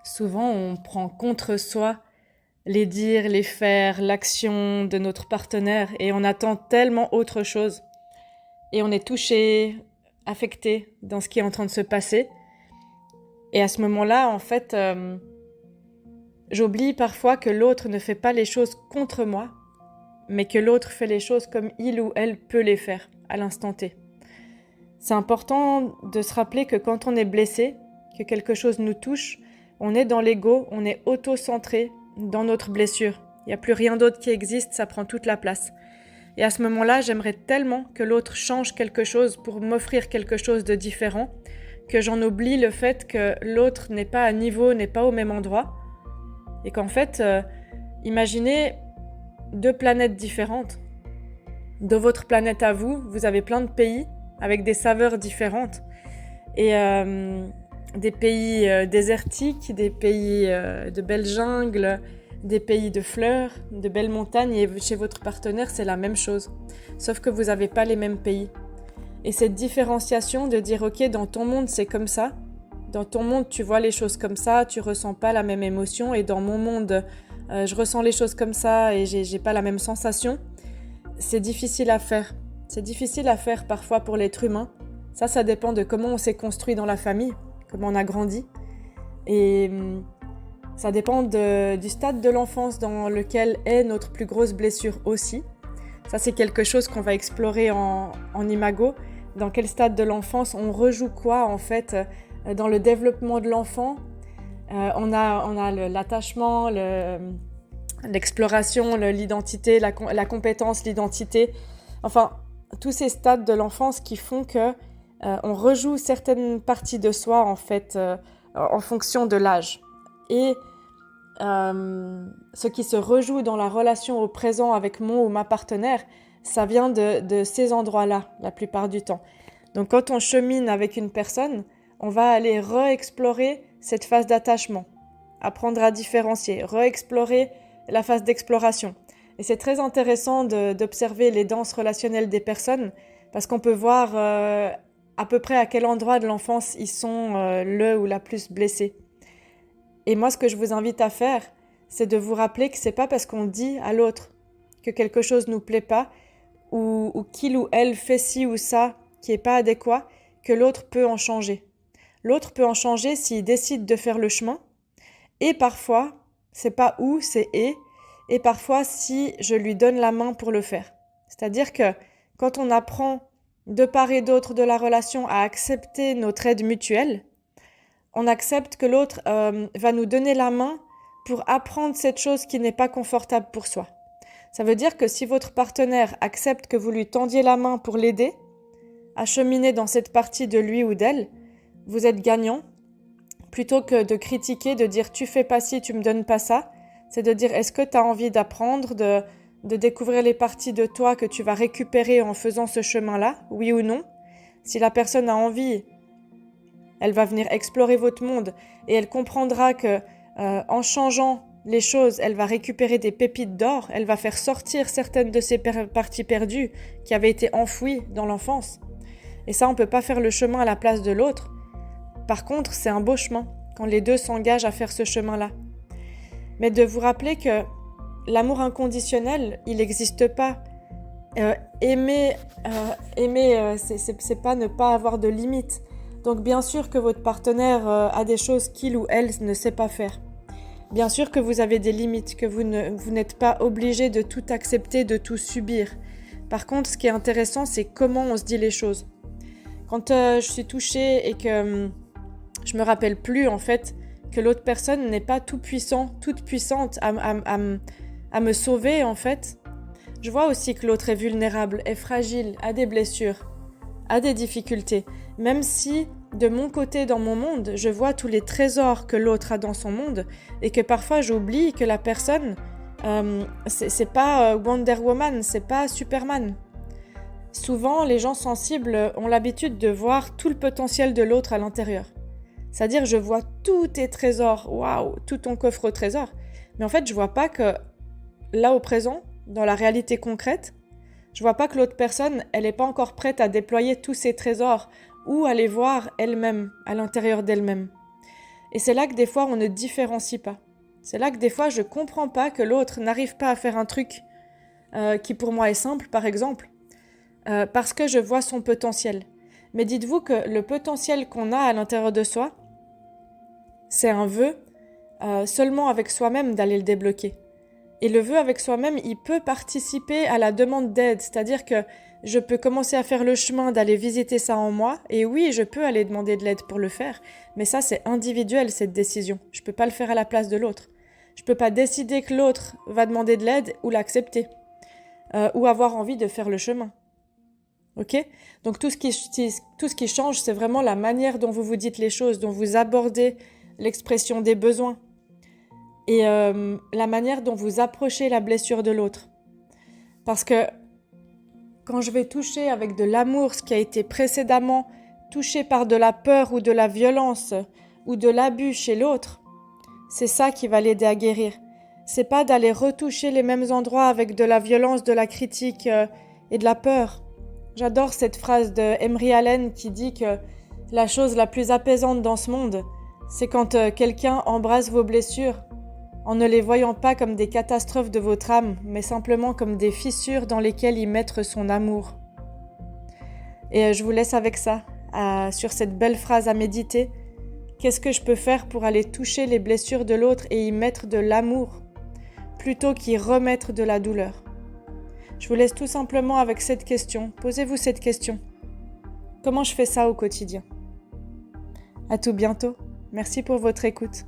Souvent, on prend contre soi les dires, les faire, l'action de notre partenaire et on attend tellement autre chose. Et on est touché, affecté dans ce qui est en train de se passer. Et à ce moment-là, en fait, j'oublie parfois que l'autre ne fait pas les choses contre moi, mais que l'autre fait les choses comme il ou elle peut les faire à l'instant T. C'est important de se rappeler que quand on est blessé, que quelque chose nous touche, on est dans l'ego, on est auto-centré dans notre blessure. Il n'y a plus rien d'autre qui existe, ça prend toute la place. Et à ce moment-là, j'aimerais tellement que l'autre change quelque chose pour m'offrir quelque chose de différent, que j'en oublie le fait que l'autre n'est pas à niveau, n'est pas au même endroit. Et qu'en fait, imaginez deux planètes différentes. De votre planète à vous, vous avez plein de pays avec des saveurs différentes. Et des pays désertiques, des pays de belles jungles, des pays de fleurs, de belles montagnes, et chez votre partenaire, c'est la même chose. Sauf que vous n'avez pas les mêmes pays. Et cette différenciation de dire, ok, dans ton monde, c'est comme ça. Dans ton monde, tu vois les choses comme ça, tu ressens pas la même émotion. Et dans mon monde, je ressens les choses comme ça et j'ai pas la même sensation. C'est difficile à faire. C'est difficile à faire parfois pour l'être humain. Ça dépend de comment on s'est construit dans la famille, comment on a grandi. Et ça dépend du stade de l'enfance dans lequel est notre plus grosse blessure aussi. Ça, c'est quelque chose qu'on va explorer en imago. Dans quel stade de l'enfance on rejoue quoi, en fait, dans le développement de l'enfant. On a l'attachement, l'exploration, l'identité, la compétence, l'identité. Enfin, tous ces stades de l'enfance qui font que on rejoue certaines parties de soi, en fait, en fonction de l'âge. Et ce qui se rejoue dans la relation au présent avec mon ou ma partenaire, ça vient de ces endroits-là, la plupart du temps. Donc quand on chemine avec une personne, on va aller re-explorer cette phase d'attachement, apprendre à différencier, re-explorer la phase d'exploration. Et c'est très intéressant d'observer les danses relationnelles des personnes, parce qu'on peut voir à peu près à quel endroit de l'enfance ils sont le ou la plus blessés. Et moi, ce que je vous invite à faire, c'est de vous rappeler que c'est pas parce qu'on dit à l'autre que quelque chose nous plaît pas, ou qu'il ou elle fait ci ou ça qui est pas adéquat, que l'autre peut en changer. L'autre peut en changer s'il décide de faire le chemin, et parfois, c'est pas où, c'est et parfois si je lui donne la main pour le faire. C'est-à-dire que quand on apprend de part et d'autre de la relation à accepter notre aide mutuelle, on accepte que l'autre va nous donner la main pour apprendre cette chose qui n'est pas confortable pour soi. Ça veut dire que si votre partenaire accepte que vous lui tendiez la main pour l'aider à cheminer dans cette partie de lui ou d'elle, vous êtes gagnant. Plutôt que de critiquer, de dire tu fais pas ci, tu me donnes pas ça, c'est de dire est-ce que tu as envie d'apprendre, de découvrir les parties de toi que tu vas récupérer en faisant ce chemin-là, oui ou non. Si la personne a envie, elle va venir explorer votre monde et elle comprendra que en changeant les choses, elle va récupérer des pépites d'or, elle va faire sortir certaines de ces parties perdues qui avaient été enfouies dans l'enfance. Et ça, on ne peut pas faire le chemin à la place de l'autre. Par contre, c'est un beau chemin quand les deux s'engagent à faire ce chemin-là. Mais de vous rappeler que l'amour inconditionnel, il n'existe pas. Aimer, c'est pas ne pas avoir de limites. Donc bien sûr que votre partenaire a des choses qu'il ou elle ne sait pas faire. Bien sûr que vous avez des limites, que vous n'êtes pas obligé de tout accepter, de tout subir. Par contre, ce qui est intéressant, c'est comment on se dit les choses. Quand je suis touchée et que je me rappelle plus en fait que l'autre personne n'est pas tout puissant, toute puissante à me sauver en fait, je vois aussi que l'autre est vulnérable, est fragile, a des blessures, a des difficultés. Même si de mon côté dans mon monde, je vois tous les trésors que l'autre a dans son monde et que parfois j'oublie que la personne, c'est pas Wonder Woman, c'est pas Superman. Souvent, les gens sensibles ont l'habitude de voir tout le potentiel de l'autre à l'intérieur. C'est-à-dire, je vois tous tes trésors, waouh, tout ton coffre au trésor. Mais en fait, je vois pas que là, au présent, dans la réalité concrète, je vois pas que l'autre personne, elle est pas encore prête à déployer tous ses trésors ou à les voir elle-même, à l'intérieur d'elle-même. Et c'est là que des fois, on ne différencie pas. C'est là que des fois, je ne comprends pas que l'autre n'arrive pas à faire un truc qui pour moi est simple, par exemple, parce que je vois son potentiel. Mais dites-vous que le potentiel qu'on a à l'intérieur de soi, c'est un vœu seulement avec soi-même d'aller le débloquer. Et le vœu avec soi-même, il peut participer à la demande d'aide, c'est-à-dire que je peux commencer à faire le chemin d'aller visiter ça en moi, et oui, je peux aller demander de l'aide pour le faire, mais ça c'est individuel cette décision, je peux pas le faire à la place de l'autre. Je peux pas décider que l'autre va demander de l'aide ou l'accepter, ou avoir envie de faire le chemin. Ok ? Donc tout ce qui change, c'est vraiment la manière dont vous vous dites les choses, dont vous abordez l'expression des besoins, et la manière dont vous approchez la blessure de l'autre. Parce que quand je vais toucher avec de l'amour ce qui a été précédemment touché par de la peur ou de la violence ou de l'abus chez l'autre, c'est ça qui va l'aider à guérir. C'est pas d'aller retoucher les mêmes endroits avec de la violence, de la critique et de la peur. J'adore cette phrase de Emery Allen qui dit que la chose la plus apaisante dans ce monde, c'est quand quelqu'un embrasse vos blessures en ne les voyant pas comme des catastrophes de votre âme, mais simplement comme des fissures dans lesquelles y mettre son amour. Et je vous laisse avec ça, sur cette belle phrase à méditer. Qu'est-ce que je peux faire pour aller toucher les blessures de l'autre et y mettre de l'amour, plutôt qu'y remettre de la douleur? Je vous laisse tout simplement avec cette question. Posez-vous cette question. Comment je fais ça au quotidien? À tout bientôt. Merci pour votre écoute.